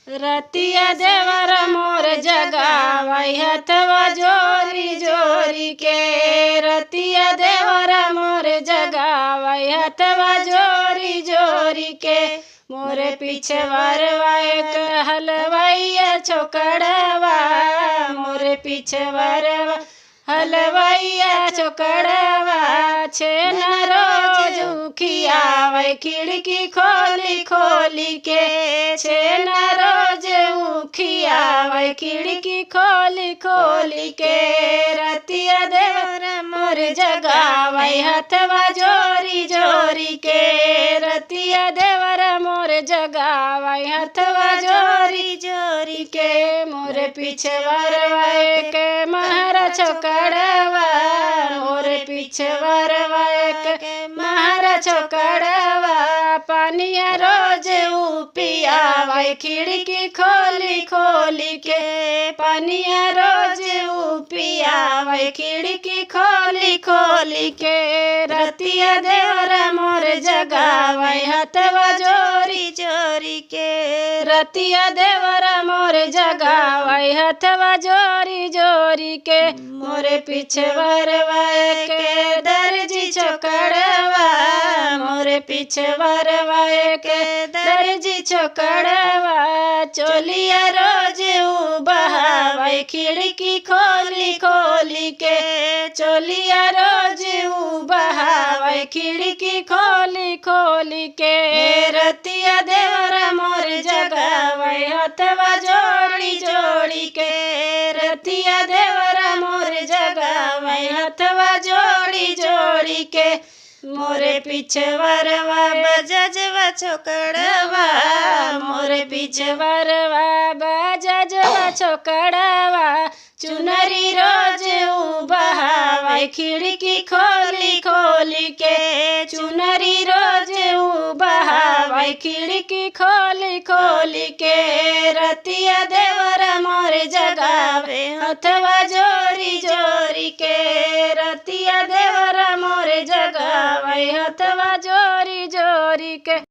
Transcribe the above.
रतिया देवर मोर जगावई हथवा जोरी जोरी के। रतिया देवर मोर जगावई हथवा जोरी जोरी के। मोरे पीछे वरवा एक हलवाइया छोकड़वा। मोरे पीछे वरवा हलवाइया छोकड़वा। छेन रोज उखियावे खिड़की खोली खोली के। छेन रोज उखियावे खिड़की खोली खोली के। रतिया देवर मोर जगावे हथवा जोरी जोरी के। रतिया देवर मोर जगावे हथवा जोरी जोरी के। मोरे पीछे वरवा एक महरा छोकड़वा। मोरे पीछे वरवा एक महरा छोकड़वा। पानिया रोज पियावे खिड़की खोली खोली के। पानिया रोज पियावे खिड़की खोली खोली के। रतिया देवर मोर जगावे हथवा जोरी जोरी के। रतिया देवर मोर जगावे हथवा जोरी जोरी के। मोरे पीछे वरवा के दर्जी छोकड़वा। मोरे पीछे वरवा के दर्जी छोकड़वा। चोलिया रोज बहावे खिड़की खोली खोली के। चोलिया रोज बहावे खिड़की खोली खोली के। रतिया देवर मोर जगावे हथवा जोड़ी जोड़ी के। रतिया देवर मोर जगावे हथवा जोड़ी जोड़ी के। मोरे पीछे वरवा बजजवा छोकड़वा। मोरे पीछे वरवा बजजवा छोकड़वा। चुनरी रोज बहावे खिड़की खोली खोली के। चुनरी रोज बहावे खिड़की खोली खोली के। रतिया देवर मोर जगावे हथवा जोरी जोरी के। रतिया देवर मोर जगावे हथवा जोरी जोरी के।